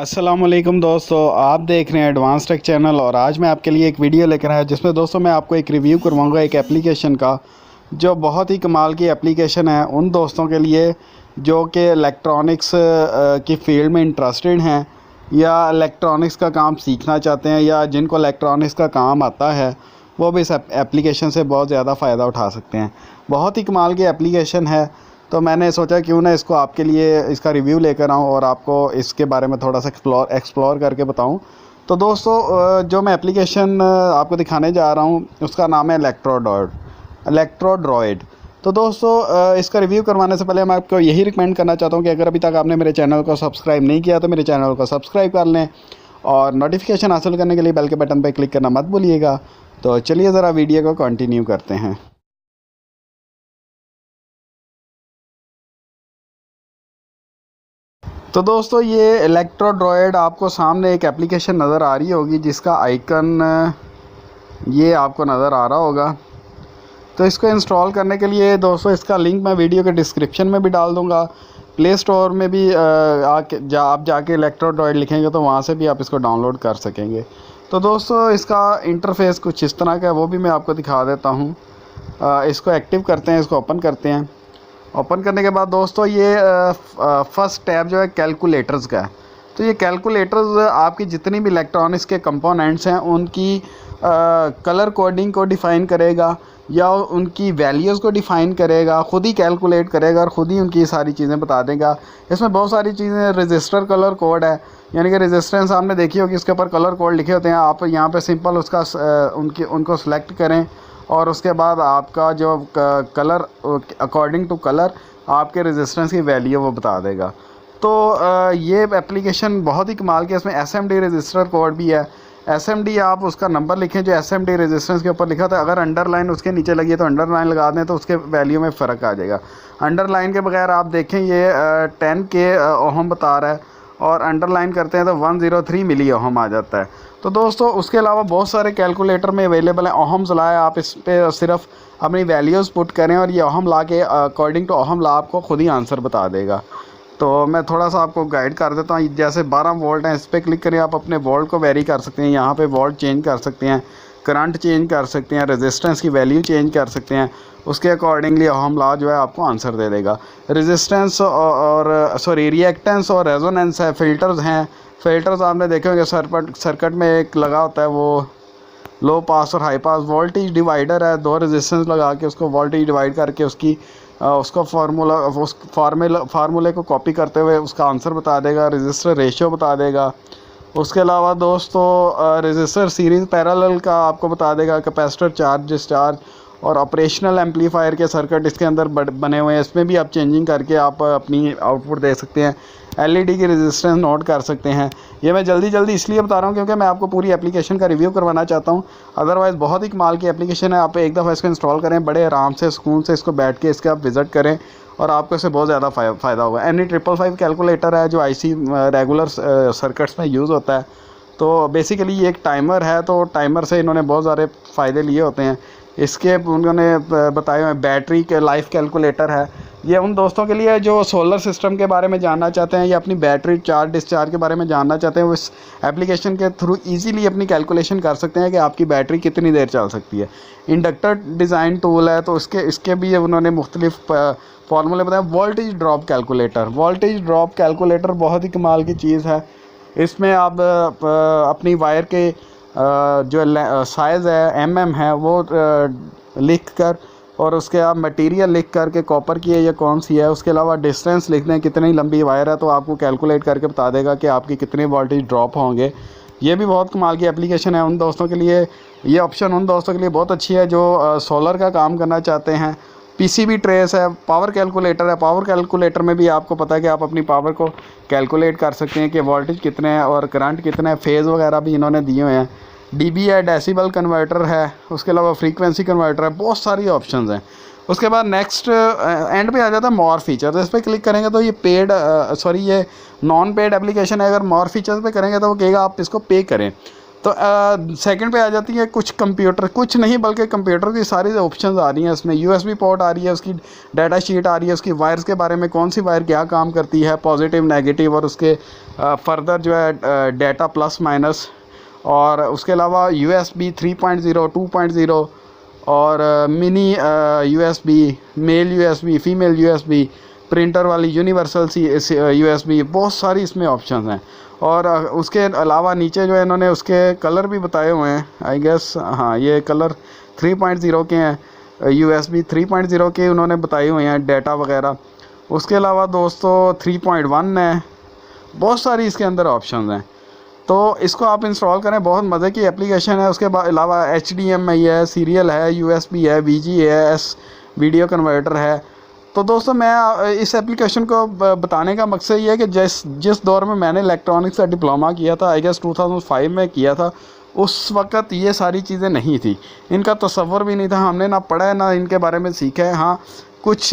अस्सलामुअलैकुम दोस्तों, आप देख रहे हैं एडवांस टेक चैनल। और आज मैं आपके लिए एक वीडियो लेकर आया जिसमें दोस्तों मैं आपको एक रिव्यू करवाऊंगा एक एप्लीकेशन का, जो बहुत ही कमाल की एप्लीकेशन है उन दोस्तों के लिए जो कि इलेक्ट्रॉनिक्स की फील्ड में इंटरेस्टेड हैं या इलेक्ट्रॉनिक्स का काम सीखना चाहते हैं या जिनको इलेक्ट्रॉनिक्स का काम आता है, वो भी इस एप्लीकेशन से बहुत ज़्यादा फ़ायदा उठा सकते हैं। बहुत ही कमाल की एप्लीकेशन है, तो मैंने सोचा क्यों ना इसको आपके लिए इसका रिव्यू लेकर आऊँ और आपको इसके बारे में थोड़ा सा एक्सप्लोर करके बताऊँ। तो दोस्तों जो मैं एप्लीकेशन आपको दिखाने जा रहा हूँ उसका नाम है इलेक्ट्रोड्रॉयड। तो दोस्तों इसका रिव्यू करवाने से पहले मैं आपको यही रिकमेंड करना चाहता हूँ कि अगर अभी तक आपने मेरे चैनल को सब्सक्राइब नहीं किया तो मेरे चैनल को सब्सक्राइब कर लें और नोटिफिकेशन हासिल करने के लिए बेल के बटन पर क्लिक करना मत भूलिएगा। तो चलिए ज़रा वीडियो को कंटिन्यू करते हैं। तो दोस्तों ये इलेक्ट्रोड्रॉयड आपको सामने एक एप्लीकेशन नज़र आ रही होगी जिसका आइकन ये आपको नज़र आ रहा होगा। तो इसको इंस्टॉल करने के लिए दोस्तों इसका लिंक मैं वीडियो के डिस्क्रिप्शन में भी डाल दूँगा। प्ले स्टोर में भी आप जाके इलेक्ट्रोड्रॉयड लिखेंगे तो वहाँ से भी आप इसको डाउनलोड कर सकेंगे। तो दोस्तों इसका इंटरफेस कुछ इस तरह का है, वो भी मैं आपको दिखा देता हूँ। इसको एक्टिव करते हैं, इसको ओपन करते हैं। ओपन करने के बाद दोस्तों ये फर्स्ट टैब जो है कैलकुलेटर्स का है। तो ये कैलकुलेटर्स आपकी जितनी भी इलेक्ट्रॉनिक्स के कंपोनेंट्स हैं उनकी कलर कोडिंग को डिफ़ाइन करेगा या उनकी वैल्यूज़ को डिफ़ाइन करेगा, ख़ुद ही कैलकुलेट करेगा और ख़ुद ही उनकी सारी चीज़ें बता देगा। इसमें बहुत सारी चीज़ें, रजिस्टर कलर कोड है, यानी कि रजिस्टेंस आपने देखी होगी, इसके ऊपर कलर कोड लिखे होते हैं। आप यहाँ पे सिंपल उसका उनको सेलेक्ट करें और उसके बाद आपका जो कलर अकॉर्डिंग टू कलर आपके रेजिस्टेंस की वैल्यू वो बता देगा। तो ये एप्लीकेशन बहुत ही कमाल की है। इसमें SMD रजिस्टर कोड भी है। SMD आप उसका नंबर लिखें जो SMD रेजिस्टेंस के ऊपर लिखा था, अगर अंडरलाइन उसके नीचे लगी है तो अंडरलाइन लगा दें तो उसके वैल्यू में फ़र्क आ जाएगा। अंडरलाइन के बगैर आप देखें ये 10 के ओहम बता रहा है और अंडरलाइन करते हैं तो 103 मिली ओहम आ जाता है। तो दोस्तों उसके अलावा बहुत सारे कैलकुलेटर में अवेलेबल हैं। ओहम्स ला है, आप इस पर सिर्फ अपनी वैल्यूज़ पुट करें और ये ओहम ला के अकॉर्डिंग टू ओहम ला आपको खुद ही आंसर बता देगा। तो मैं थोड़ा सा आपको गाइड कर देता हूँ। जैसे 12 वोल्ट हैं, इस पर क्लिक करें, आप अपने वोल्ट को वेरी कर सकते हैं। यहाँ पे वोल्ट चेंज कर सकते हैं, करंट चेंज कर सकते हैं, रेजिस्टेंस की वैल्यू चेंज कर सकते हैं। उसके अकॉर्डिंगली ओहम ला जो है आपको आंसर दे देगा। रेजिस्टेंस और रिएक्टेंस और रेजोनेंस है, फ़िल्टर्स हैं। फ़िल्टर्स आपने देखे होंगे सर्किट में एक लगा होता है, वो लो पास और हाई पास। वोल्टेज डिवाइडर है, 2 रेजिस्टेंस लगा के उसको वोल्टेज डिवाइड करके उसको फार्मूले को कॉपी करते हुए उसका आंसर बता देगा, रजिस्टर रेशियो बता देगा। उसके अलावा दोस्तों रजिस्टर सीरीज़ पैरेलल का आपको बता देगा, कैपेसिटर चार्ज डिस्चार्ज और ऑपरेशनल एम्पलीफायर के सर्किट इसके अंदर बने हुए हैं। इसमें भी आप चेंजिंग करके आप अपनी आउटपुट दे सकते हैं। LED की रेजिस्टेंस नोट कर सकते हैं। ये मैं जल्दी इसलिए बता रहा हूँ क्योंकि मैं आपको पूरी एप्लीकेशन का रिव्यू करवाना चाहता हूँ। अदरवाइज़ बहुत ही कमाल की एप्लीकेशन है। आप एक दफ़ा इसको इंस्टॉल करें, बड़े आराम से सुकून से इसको बैठ के इसके आप विज़िट करें और आपको इससे बहुत ज़्यादा फ़ायदा होगा। NE555 कैलकुलेटर है जो IC रेगुलर सर्किट्स में यूज़ होता है। तो बेसिकली ये एक टाइमर है, तो टाइमर से इन्होंने बहुत सारे फ़ायदे लिए होते हैं। इसके उन्होंने बताए हुए बैटरी के लाइफ कैलकुलेटर है। ये उन दोस्तों के लिए जो सोलर सिस्टम के बारे में जानना चाहते हैं या अपनी बैटरी चार्ज डिस्चार्ज के बारे में जानना चाहते हैं, वो इस एप्लीकेशन के थ्रू इजीली अपनी कैलकुलेशन कर सकते हैं कि आपकी बैटरी कितनी देर चल सकती है। इंडक्टर डिज़ाइन टूल है, तो इसके भी उन्होंने मुख्तलिफ फार्मूले बताए। वोल्टेज ड्रॉप कैलकुलेटर बहुत ही कमाल की चीज़ है। इसमें आप अपनी वायर के जो साइज़ है mm है वो लिख कर और उसके आप मटेरियल लिख कर के कॉपर की है या कौन सी है, उसके अलावा डिस्टेंस लिख दें कितनी लंबी वायर है, तो आपको कैलकुलेट करके बता देगा कि आपकी कितने वोल्टेज ड्रॉप होंगे। ये भी बहुत कमाल की एप्लीकेशन है उन दोस्तों के लिए। ये ऑप्शन उन दोस्तों के लिए बहुत अच्छी है जो सोलर का काम करना चाहते हैं। PCB ट्रेस है, पावर कैलकुलेटर है। पावर कैलकुलेटर में भी आपको पता है कि आप अपनी पावर को कैलकुलेट कर सकते हैं कि वोल्टेज कितने हैं और करंट कितने हैं। फेज़ वगैरह भी इन्होंने दिए हुए हैं। DB है, डेसिबल कन्वर्टर है, उसके अलावा फ्रीक्वेंसी कन्वर्टर है। बहुत सारी ऑप्शंस हैं। उसके बाद नेक्स्ट एंड पे आ जाता है मोर फीचर्स। इस पर क्लिक करेंगे तो ये नॉन पेड एप्लीकेशन है। अगर मोर फीचर्स पे करेंगे तो वो कहेगा आप इसको पे करें। तो सेकंड पे आ जाती है कुछ कंप्यूटर, कुछ नहीं बल्कि कंप्यूटर की सारी ऑप्शंस आ रही हैं इसमें। यूएसबी पोर्ट आ रही है, उसकी डाटा शीट आ रही है, उसकी वायर्स के बारे में कौन सी वायर क्या काम करती है, पॉजिटिव नेगेटिव, और उसके फर्दर जो है डाटा प्लस माइनस, और उसके अलावा USB 3.0 2.0 और mini USB, male USB, female USB, printer वाली यूनिवर्सल USB, बहुत सारी इसमें ऑप्शंस हैं। और उसके अलावा नीचे जो है इन्होंने उसके कलर भी बताए हुए हैं, आई गेस हाँ ये कलर 3.0 के हैं, USB 3.0 के उन्होंने बताए हुए हैं डाटा वगैरह। उसके अलावा दोस्तों 3.1 है, बहुत सारी इसके अंदर ऑप्शंस हैं। तो इसको आप इंस्टॉल करें, बहुत मज़े की एप्लीकेशन है। उसके अलावा HDMI है, सीरियल है, USB है, VGA है, वीडियो कन्वर्टर है। तो दोस्तों मैं इस एप्लीकेशन को बताने का मकसद ये है कि जिस दौर में मैंने इलेक्ट्रॉनिक्स का डिप्लोमा किया था, आई गेस 2005 में किया था, उस वक़्त ये सारी चीज़ें नहीं थी, इनका तसव्वुर भी नहीं था, हमने ना पढ़ा है ना इनके बारे में सीखा है। हाँ कुछ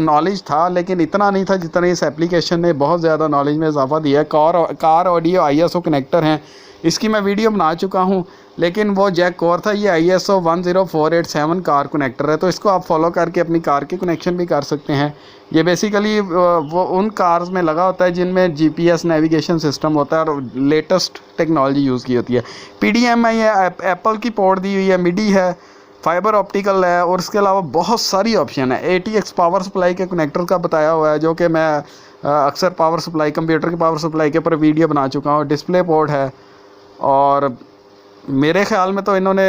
नॉलेज था लेकिन इतना नहीं था जितना इस एप्लीकेशन ने बहुत ज़्यादा नॉलेज में इजाफा दिया है। कार ऑडियो ISO कनेक्टर हैं, इसकी मैं वीडियो बना चुका हूँ, लेकिन वो जैक कोर था, ये ISO 10487 कार कनेक्टर है। तो इसको आप फॉलो करके अपनी कार के कनेक्शन भी कर सकते हैं। ये बेसिकली वो उन कार्स में लगा होता है जिनमें GPS नेविगेशन सिस्टम होता है और लेटेस्ट टेक्नोलॉजी यूज़ की होती है। PDMI है, एप्पल की पोर्ट दी हुई है, MIDI है, फाइबर ऑप्टिकल है, और इसके अलावा बहुत सारी ऑप्शन है। ATX पावर सप्लाई के कनेक्टर का बताया हुआ है, जो कि मैं अक्सर पावर सप्लाई, कंप्यूटर की पावर सप्लाई के ऊपर वीडियो बना चुका हूँ। डिस्प्ले पोर्ट है, और मेरे ख़्याल में तो इन्होंने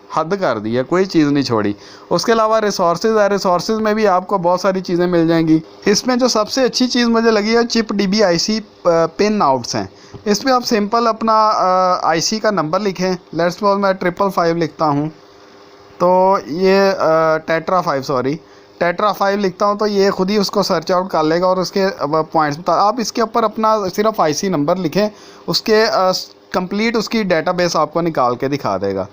हद कर दी है, कोई चीज़ नहीं छोड़ी। उसके अलावा रिसोर्सेज है, रिसोर्सेज में भी आपको बहुत सारी चीज़ें मिल जाएंगी। इसमें जो सबसे अच्छी चीज़ मुझे लगी है chip DB IC pin outs हैं। इसमें आप सिंपल अपना IC का नंबर लिखें, लेट्स सपोज मैं 555 लिखता हूँ, तो ये टेट्रा 5 लिखता हूँ, तो ये खुद ही उसको सर्च आउट कर लेगा और उसके पॉइंट्स बता। आप इसके ऊपर अपना सिर्फ IC नंबर लिखें, उसके कंप्लीट उसकी डेटाबेस आपको निकाल के दिखा देगा।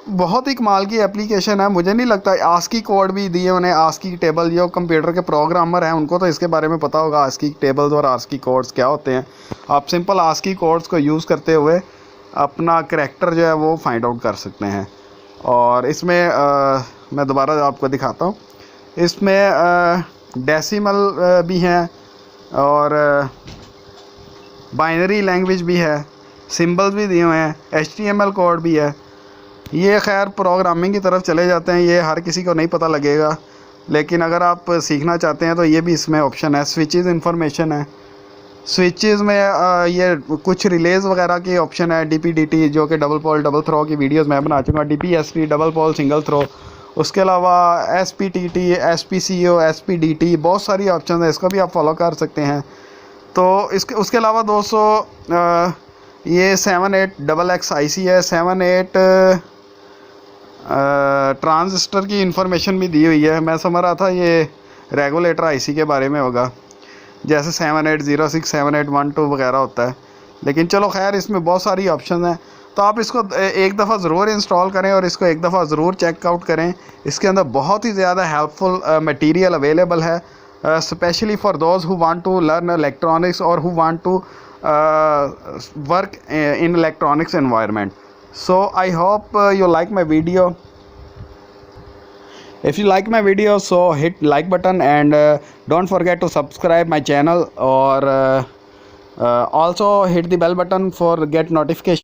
बहुत ही कमाल की एप्लीकेशन है। मुझे नहीं लगता, ASCII कोड भी दिए उन्हें, ASCII टेबल, जो कंप्यूटर के प्रोग्रामर हैं उनको तो इसके बारे में पता होगा ASCII टेबल्स और ASCII कोड्स क्या होते हैं। आप सिंपल ASCII कोड्स को यूज़ करते हुए अपना करैक्टर जो है वो फाइंड आउट कर सकते हैं। और इसमें मैं दोबारा आपको दिखाता हूँ, इसमें डेसिमल भी हैं और बाइनरी लैंग्वेज भी है, सिंबल्स भी दिए हुए हैं, HTML कोड भी है। ये खैर प्रोग्रामिंग की तरफ चले जाते हैं, ये हर किसी को नहीं पता लगेगा, लेकिन अगर आप सीखना चाहते हैं तो ये भी इसमें ऑप्शन है। स्विचेस इंफॉर्मेशन है, स्विचेस में ये कुछ रिलेज वगैरह की ऑप्शन है। DP-DT जो कि डबल पोल डबल थ्रो की वीडियोस मैं बना चुका हूँ, DP-SP double pole single throw. उसके अलावा SPTT, SPCO, SPDT, बहुत सारी ऑप्शन है, इसको भी आप फॉलो कर सकते हैं। तो उसके अलावा दोस्तों ये 78XX IC है, 78 ट्रांजिस्टर की इंफॉर्मेशन भी दी हुई है। मैं समझ रहा था ये रेगुलेटर IC के बारे में होगा, जैसे 7806, 7812 वगैरह होता है, लेकिन चलो खैर इसमें बहुत सारी ऑप्शन हैं। तो आप इसको एक दफ़ा ज़रूर इंस्टॉल करें और इसको एक दफ़ा ज़रूर चेकआउट करें। इसके अंदर बहुत ही ज़्यादा हेल्पफुल मटेरियल अवेलेबल है, specially for those who want to learn electronics और who want to work in electronics environment. So I hope you like my video. If you like my video, so hit like button and don't forget to subscribe my channel, or also hit the bell button for get notification.